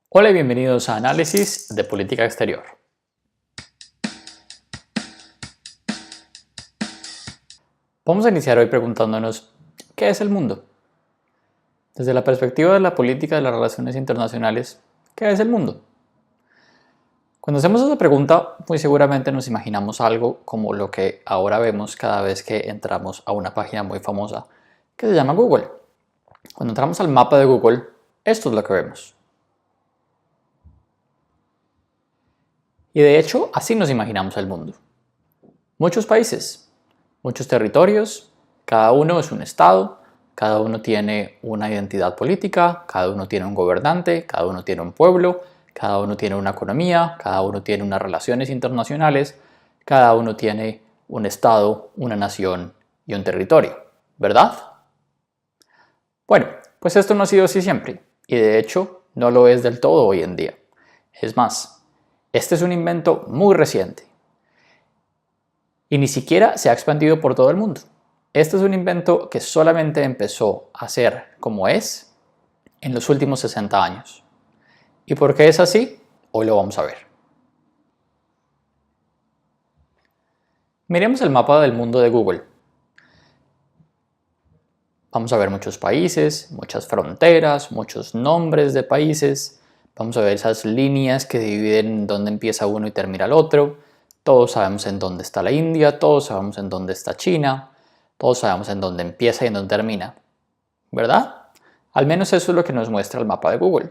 Hola y bienvenidos a Análisis de Política Exterior. Vamos a iniciar hoy preguntándonos, ¿qué es el mundo? Desde la perspectiva de la política de las relaciones internacionales, ¿qué es el mundo? Cuando hacemos esa pregunta, muy seguramente nos imaginamos algo como lo que ahora vemos cada vez que entramos a una página muy famosa que se llama Google. Cuando entramos al mapa de Google, esto es lo que vemos. Y de hecho, así nos imaginamos el mundo. Muchos países, muchos territorios, cada uno es un estado, cada uno tiene una identidad política, cada uno tiene un gobernante, cada uno tiene un pueblo, cada uno tiene una economía, cada uno tiene unas relaciones internacionales, cada uno tiene un estado, una nación y un territorio, ¿verdad? Bueno, pues esto no ha sido así siempre, y de hecho no lo es del todo hoy en día. Es más, este es un invento muy reciente y ni siquiera se ha expandido por todo el mundo. Este es un invento que solamente empezó a ser como es en los últimos 60 años. ¿Y por qué es así? Hoy lo vamos a ver. Miremos el mapa del mundo de Google. Vamos a ver muchos países, muchas fronteras, muchos nombres de países. Vamos a ver esas líneas que dividen dónde empieza uno y termina el otro. Todos sabemos en dónde está la India, todos sabemos en dónde está China, todos sabemos en dónde empieza y en dónde termina, ¿verdad? Al menos eso es lo que nos muestra el mapa de Google.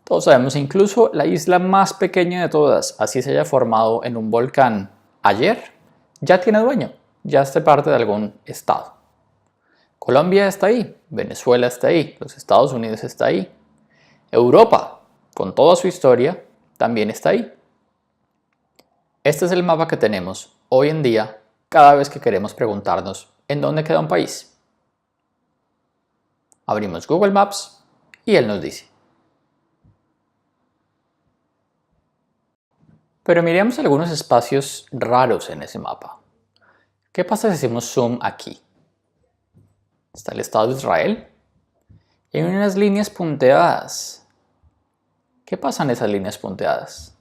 Todos sabemos incluso la isla más pequeña de todas, así se haya formado en un volcán ayer, ya tiene dueño, ya hace parte de algún estado. Colombia está ahí, Venezuela está ahí, los Estados Unidos está ahí. Europa, con toda su historia, también está ahí. Este es el mapa que tenemos hoy en día cada vez que queremos preguntarnos en dónde queda un país. Abrimos Google Maps y él nos dice. Pero miremos algunos espacios raros en ese mapa. ¿Qué pasa si hacemos zoom aquí? Está el Estado de Israel y hay unas líneas punteadas. ¿Qué pasa en esas líneas punteadas?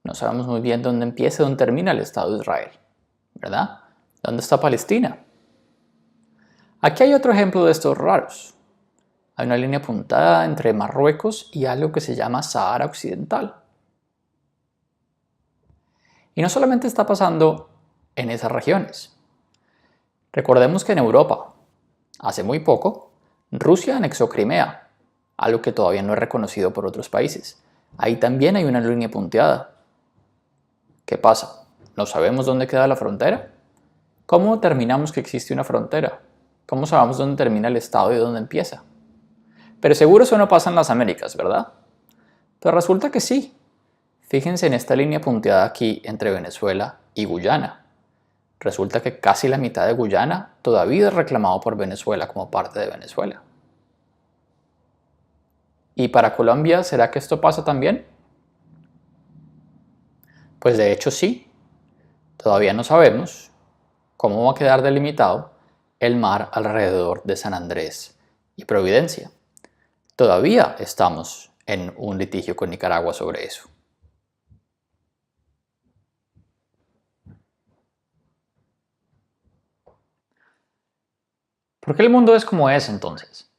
No sabemos muy bien dónde empieza y dónde termina el Estado de Israel, ¿verdad? ¿Dónde está Palestina? Aquí hay otro ejemplo de estos raros. Hay una línea puntada entre Marruecos y algo que se llama Sahara Occidental. Y no solamente está pasando en esas regiones. Recordemos que en Europa, hace muy poco, Rusia anexó Crimea, algo que todavía no es reconocido por otros países. Ahí también hay una línea punteada. ¿Qué pasa? ¿No sabemos dónde queda la frontera? ¿Cómo determinamos que existe una frontera? ¿Cómo sabemos dónde termina el estado y dónde empieza? Pero seguro eso no pasa en las Américas, ¿verdad? Pero resulta que sí. Fíjense en esta línea punteada aquí entre Venezuela y Guyana. Resulta que casi la mitad de Guyana todavía es reclamado por Venezuela como parte de Venezuela. ¿Y para Colombia será que esto pasa también? Pues de hecho sí. Todavía no sabemos cómo va a quedar delimitado el mar alrededor de San Andrés y Providencia. Todavía estamos en un litigio con Nicaragua sobre eso. ¿Por qué el mundo es como es entonces?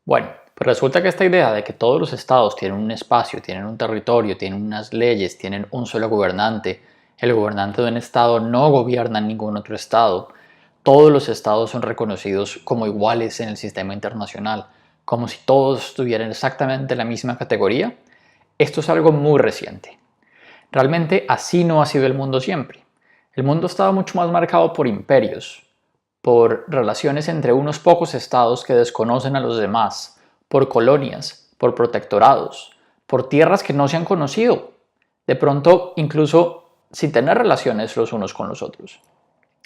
Bueno, pues resulta que esta idea de que todos los estados tienen un espacio, tienen un territorio, tienen unas leyes, tienen un solo gobernante, el gobernante de un estado no gobierna en ningún otro estado, todos los estados son reconocidos como iguales en el sistema internacional, como si todos estuvieran exactamente en la misma categoría, esto es algo muy reciente. Realmente así no ha sido el mundo siempre. El mundo estaba mucho más marcado por imperios, por relaciones entre unos pocos estados que desconocen a los demás, por colonias, por protectorados, por tierras que no se han conocido, de pronto incluso sin tener relaciones los unos con los otros.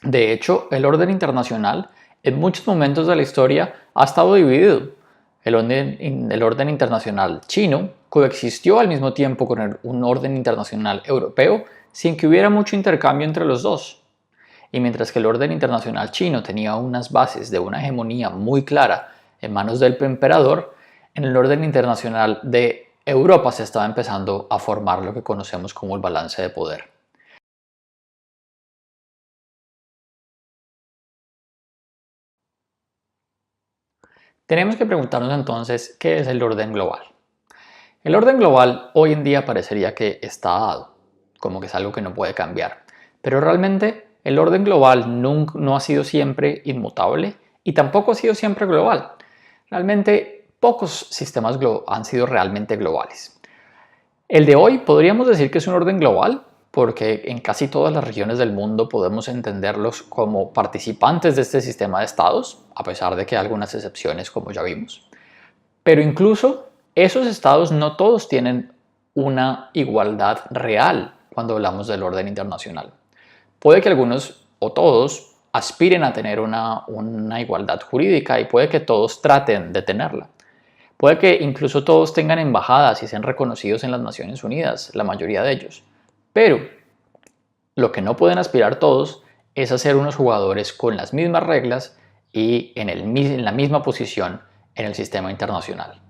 De hecho, el orden internacional en muchos momentos de la historia ha estado dividido. El orden internacional chino coexistió al mismo tiempo con un orden internacional europeo sin que hubiera mucho intercambio entre los dos. Y mientras que el orden internacional chino tenía unas bases de una hegemonía muy clara en manos del emperador, en el orden internacional de Europa se estaba empezando a formar lo que conocemos como el balance de poder. Tenemos que preguntarnos entonces, ¿qué es el orden global? El orden global hoy en día parecería que está dado, como que es algo que no puede cambiar, pero realmente el orden global no ha sido siempre inmutable y tampoco ha sido siempre global. Realmente pocos sistemas han sido realmente globales. El de hoy podríamos decir que es un orden global porque en casi todas las regiones del mundo podemos entenderlos como participantes de este sistema de estados, a pesar de que hay algunas excepciones como ya vimos. Pero incluso esos estados no todos tienen una igualdad real cuando hablamos del orden internacional. Puede que algunos o todos aspiren a tener una igualdad jurídica y puede que todos traten de tenerla. Puede que incluso todos tengan embajadas y sean reconocidos en las Naciones Unidas, la mayoría de ellos. Pero lo que no pueden aspirar todos es a ser unos jugadores con las mismas reglas y en la misma posición en el sistema internacional.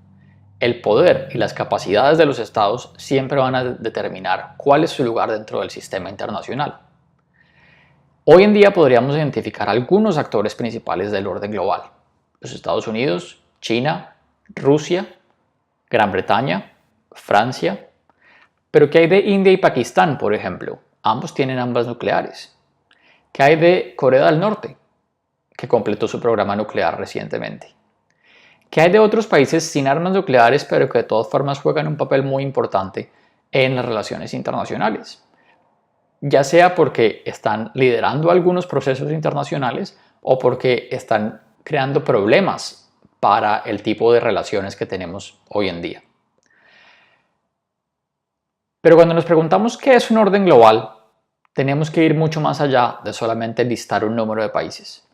El poder y las capacidades de los estados siempre van a determinar cuál es su lugar dentro del sistema internacional. Hoy en día podríamos identificar algunos actores principales del orden global: los Estados Unidos, China, Rusia, Gran Bretaña, Francia. Pero ¿qué hay de India y Pakistán, por ejemplo? Ambos tienen armas nucleares. ¿Qué hay de Corea del Norte, que completó su programa nuclear recientemente? ¿Qué hay de otros países sin armas nucleares, pero que de todas formas juegan un papel muy importante en las relaciones internacionales? Ya sea porque están liderando algunos procesos internacionales o porque están creando problemas para el tipo de relaciones que tenemos hoy en día. Pero cuando nos preguntamos qué es un orden global, tenemos que ir mucho más allá de solamente listar un número de países.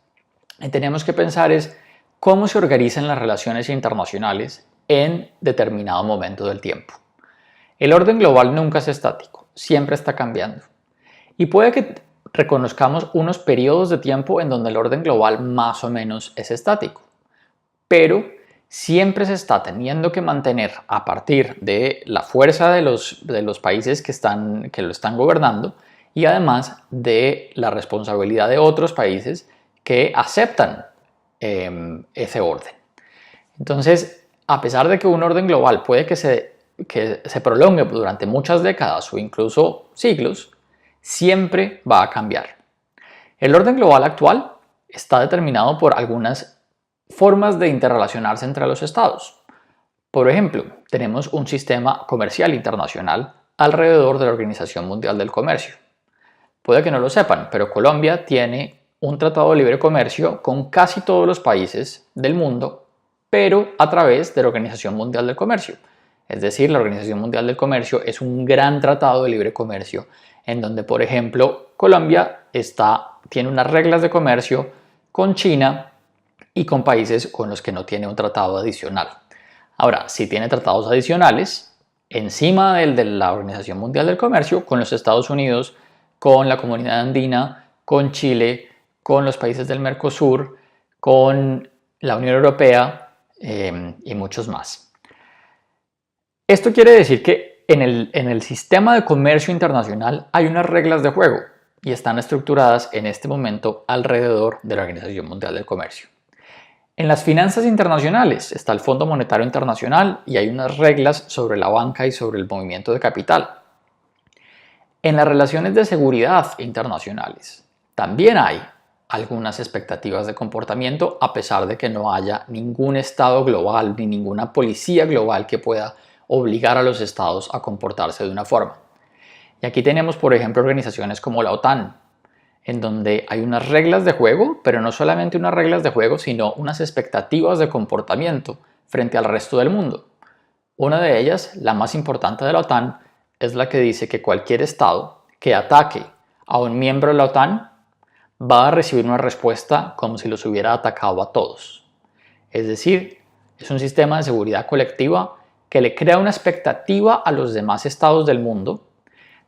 Y tenemos que pensar es cómo se organizan las relaciones internacionales en determinado momento del tiempo. El orden global nunca es estático, siempre está cambiando. Y puede que reconozcamos unos periodos de tiempo en donde el orden global más o menos es estático, pero siempre se está teniendo que mantener a partir de la fuerza de los países que lo están gobernando y además de la responsabilidad de otros países que aceptan ese orden. Entonces, a pesar de que un orden global puede que se prolongue durante muchas décadas o incluso siglos, siempre va a cambiar. El orden global actual está determinado por algunas formas de interrelacionarse entre los estados. Por ejemplo, tenemos un sistema comercial internacional alrededor de la Organización Mundial del Comercio. Puede que no lo sepan, pero Colombia tiene un tratado de libre comercio con casi todos los países del mundo, pero a través de la Organización Mundial del Comercio. Es decir, la Organización Mundial del Comercio es un gran tratado de libre comercio en donde, por ejemplo, Colombia tiene unas reglas de comercio con China y con países con los que no tiene un tratado adicional. Ahora, sí tiene tratados adicionales encima del de la Organización Mundial del Comercio con los Estados Unidos, con la Comunidad Andina, con Chile, con los países del Mercosur, con la Unión Europea y muchos más. Esto quiere decir que en el sistema de comercio internacional hay unas reglas de juego y están estructuradas en este momento alrededor de la Organización Mundial del Comercio. En las finanzas internacionales está el Fondo Monetario Internacional y hay unas reglas sobre la banca y sobre el movimiento de capital. En las relaciones de seguridad internacionales también hay algunas expectativas de comportamiento, a pesar de que no haya ningún estado global ni ninguna policía global que pueda obligar a los estados a comportarse de una forma. Y aquí tenemos, por ejemplo, organizaciones como la OTAN, en donde hay unas reglas de juego, pero no solamente unas reglas de juego, sino unas expectativas de comportamiento frente al resto del mundo. Una de ellas, la más importante de la OTAN, es la que dice que cualquier estado que ataque a un miembro de la OTAN va a recibir una respuesta como si los hubiera atacado a todos. Es decir, es un sistema de seguridad colectiva que le crea una expectativa a los demás estados del mundo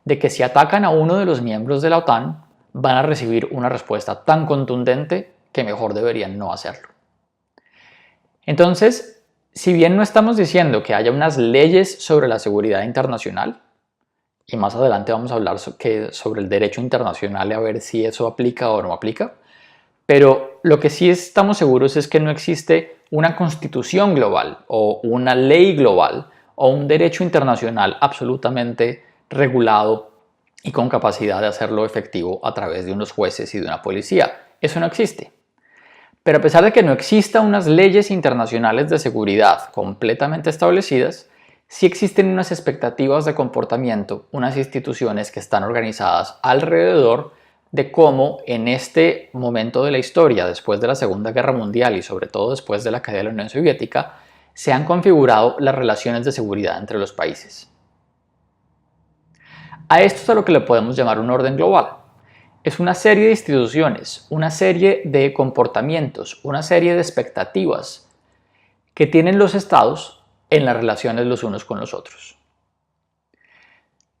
de que si atacan a uno de los miembros de la OTAN van a recibir una respuesta tan contundente que mejor deberían no hacerlo. Entonces, si bien no estamos diciendo que haya unas leyes sobre la seguridad internacional, y más adelante vamos a hablar sobre el derecho internacional y a ver si eso aplica o no aplica, pero lo que sí estamos seguros es que no existe una constitución global o una ley global o un derecho internacional absolutamente regulado y con capacidad de hacerlo efectivo a través de unos jueces y de una policía. Eso no existe. Pero a pesar de que no existan unas leyes internacionales de seguridad completamente establecidas, sí existen unas expectativas de comportamiento, unas instituciones que están organizadas alrededor de cómo en este momento de la historia, después de la Segunda Guerra Mundial y sobre todo después de la caída de la Unión Soviética, se han configurado las relaciones de seguridad entre los países. A esto es a lo que le podemos llamar un orden global. Es una serie de instituciones, una serie de comportamientos, una serie de expectativas que tienen los estados en las relaciones los unos con los otros.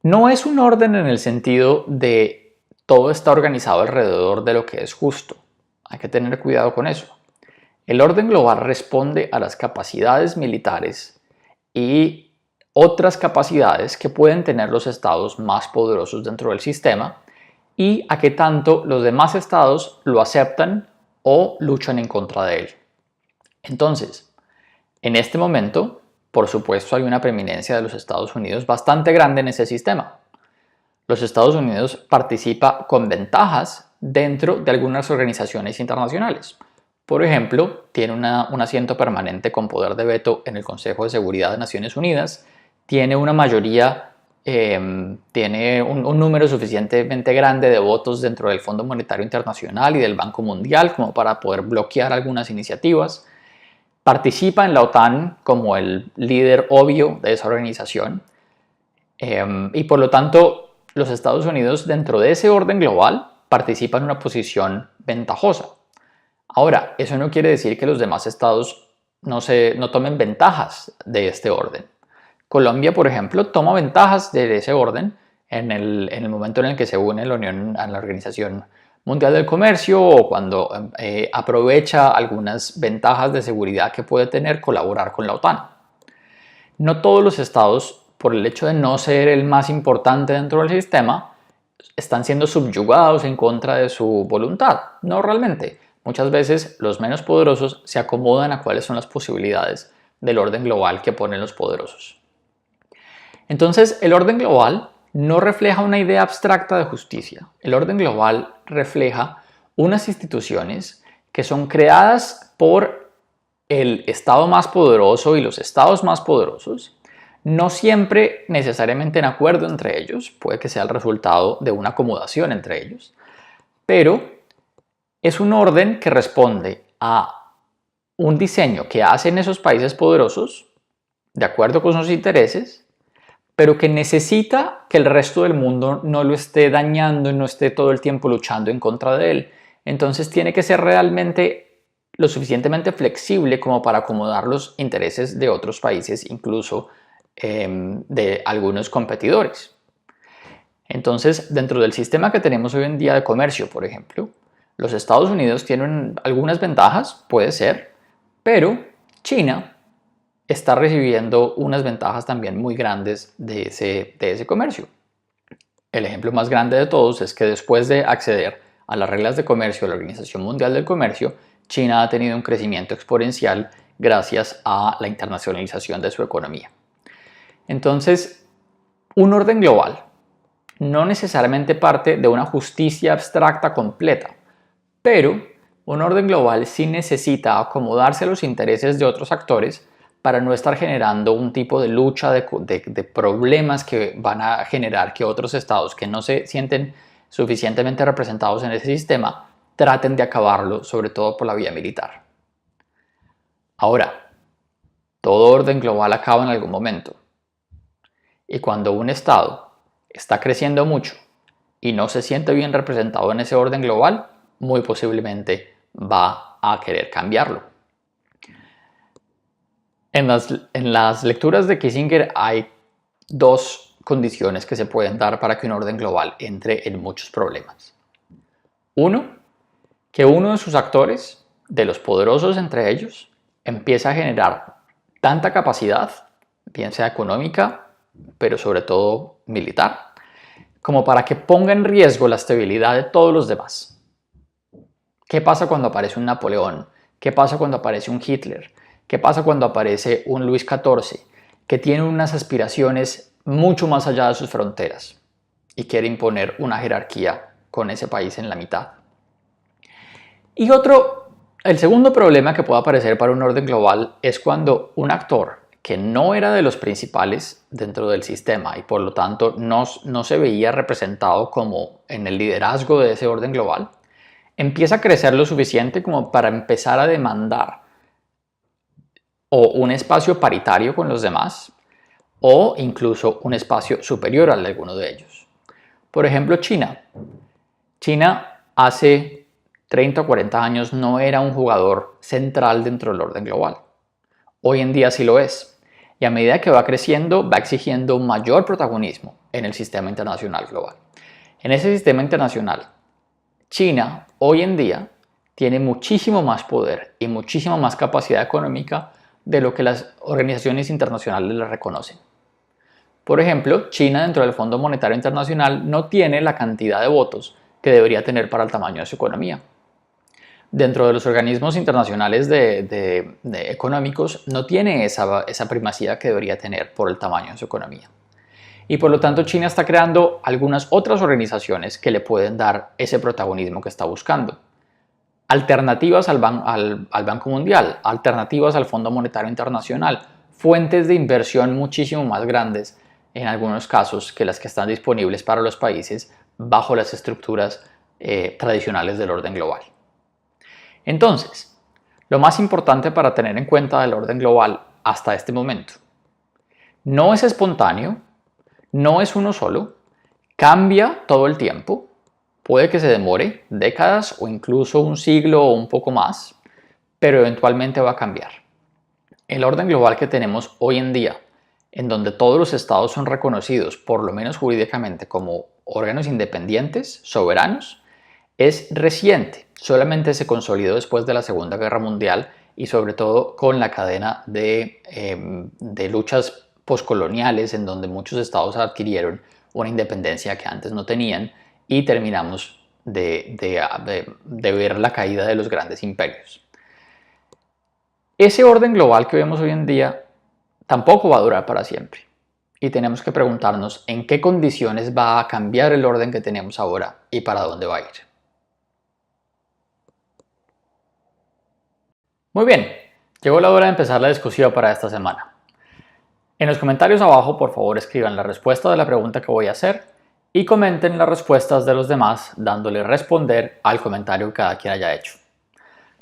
No es un orden en el sentido de todo está organizado alrededor de lo que es justo. Hay que tener cuidado con eso. El orden global responde a las capacidades militares y otras capacidades que pueden tener los estados más poderosos dentro del sistema y a qué tanto los demás estados lo aceptan o luchan en contra de él. Entonces, en este momento, por supuesto, hay una preeminencia de los Estados Unidos bastante grande en ese sistema. Los Estados Unidos participa con ventajas dentro de algunas organizaciones internacionales. Por ejemplo, tiene un asiento permanente con poder de veto en el Consejo de Seguridad de Naciones Unidas, tiene una mayoría, tiene un número suficientemente grande de votos dentro del Fondo Monetario Internacional y del Banco Mundial como para poder bloquear algunas iniciativas. Participa en la OTAN como el líder obvio de esa organización y por lo tanto los Estados Unidos dentro de ese orden global participan en una posición ventajosa. Ahora, eso no quiere decir que los demás estados no tomen ventajas de este orden. Colombia, por ejemplo, toma ventajas de ese orden en el momento en el que se une a la Organización Mundial del Comercio o cuando aprovecha algunas ventajas de seguridad que puede tener colaborar con la OTAN. No todos los estados, por el hecho de no ser el más importante dentro del sistema, están siendo subyugados en contra de su voluntad. No realmente. Muchas veces los menos poderosos se acomodan a cuáles son las posibilidades del orden global que ponen los poderosos. Entonces, el orden global no refleja una idea abstracta de justicia. El orden global refleja unas instituciones que son creadas por el estado más poderoso y los estados más poderosos, no siempre necesariamente en acuerdo entre ellos, puede que sea el resultado de una acomodación entre ellos, pero es un orden que responde a un diseño que hacen esos países poderosos de acuerdo con sus intereses, pero que necesita que el resto del mundo no lo esté dañando y no esté todo el tiempo luchando en contra de él. Entonces tiene que ser realmente lo suficientemente flexible como para acomodar los intereses de otros países, incluso de algunos competidores. Entonces, dentro del sistema que tenemos hoy en día de comercio, por ejemplo, los Estados Unidos tienen algunas ventajas, puede ser, pero China está recibiendo unas ventajas también muy grandes de ese comercio. El ejemplo más grande de todos es que después de acceder a las reglas de comercio de la Organización Mundial del Comercio, China ha tenido un crecimiento exponencial gracias a la internacionalización de su economía. Entonces, un orden global no necesariamente parte de una justicia abstracta completa, pero un orden global sí necesita acomodarse a los intereses de otros actores para no estar generando un tipo de lucha de problemas que van a generar que otros estados que no se sienten suficientemente representados en ese sistema traten de acabarlo, sobre todo por la vía militar. Ahora, todo orden global acaba en algún momento. Y cuando un estado está creciendo mucho y no se siente bien representado en ese orden global, muy posiblemente va a querer cambiarlo. En las lecturas de Kissinger hay dos condiciones que se pueden dar para que un orden global entre en muchos problemas. Uno, que uno de sus actores, de los poderosos entre ellos, empieza a generar tanta capacidad, bien sea económica, pero sobre todo militar, como para que ponga en riesgo la estabilidad de todos los demás. ¿Qué pasa cuando aparece un Napoleón? ¿Qué pasa cuando aparece un Hitler? ¿Qué pasa cuando aparece un Luis XIV que tiene unas aspiraciones mucho más allá de sus fronteras y quiere imponer una jerarquía con ese país en la mitad? Y el segundo problema que puede aparecer para un orden global es cuando un actor que no era de los principales dentro del sistema y por lo tanto no se veía representado como en el liderazgo de ese orden global, empieza a crecer lo suficiente como para empezar a demandar o un espacio paritario con los demás o incluso un espacio superior al de alguno de ellos. Por ejemplo, China. China hace 30 o 40 años no era un jugador central dentro del orden global. Hoy en día sí lo es. Y a medida que va creciendo, va exigiendo un mayor protagonismo en el sistema internacional global. En ese sistema internacional, China hoy en día tiene muchísimo más poder y muchísima más capacidad económica de lo que las organizaciones internacionales le reconocen. Por ejemplo, China dentro del Fondo Monetario Internacional no tiene la cantidad de votos que debería tener para el tamaño de su economía. Dentro de los organismos internacionales económicos no tiene esa primacía que debería tener por el tamaño de su economía. Y por lo tanto China está creando algunas otras organizaciones que le pueden dar ese protagonismo que está buscando. Alternativas al Banco Mundial, alternativas al Fondo Monetario Internacional, fuentes de inversión muchísimo más grandes en algunos casos que las que están disponibles para los países bajo las estructuras tradicionales del orden global. Entonces, lo más importante para tener en cuenta del orden global hasta este momento, no es espontáneo, no es uno solo, cambia todo el tiempo, puede que se demore décadas o incluso un siglo o un poco más, pero eventualmente va a cambiar. El orden global que tenemos hoy en día, en donde todos los estados son reconocidos, por lo menos jurídicamente, como órganos independientes, soberanos, es reciente, solamente se consolidó después de la Segunda Guerra Mundial y sobre todo con la cadena de luchas poscoloniales en donde muchos estados adquirieron una independencia que antes no tenían y terminamos de ver la caída de los grandes imperios. Ese orden global que vemos hoy en día tampoco va a durar para siempre y tenemos que preguntarnos en qué condiciones va a cambiar el orden que tenemos ahora y para dónde va a ir. Muy bien, llegó la hora de empezar la discusión para esta semana. En los comentarios abajo, por favor, escriban la respuesta de la pregunta que voy a hacer y comenten las respuestas de los demás dándole responder al comentario que cada quien haya hecho.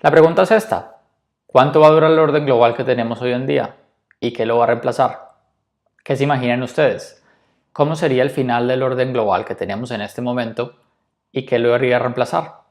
La pregunta es esta: ¿cuánto va a durar el orden global que tenemos hoy en día? ¿Y qué lo va a reemplazar? ¿Qué se imaginan ustedes? ¿Cómo sería el final del orden global que tenemos en este momento y qué lo haría reemplazar?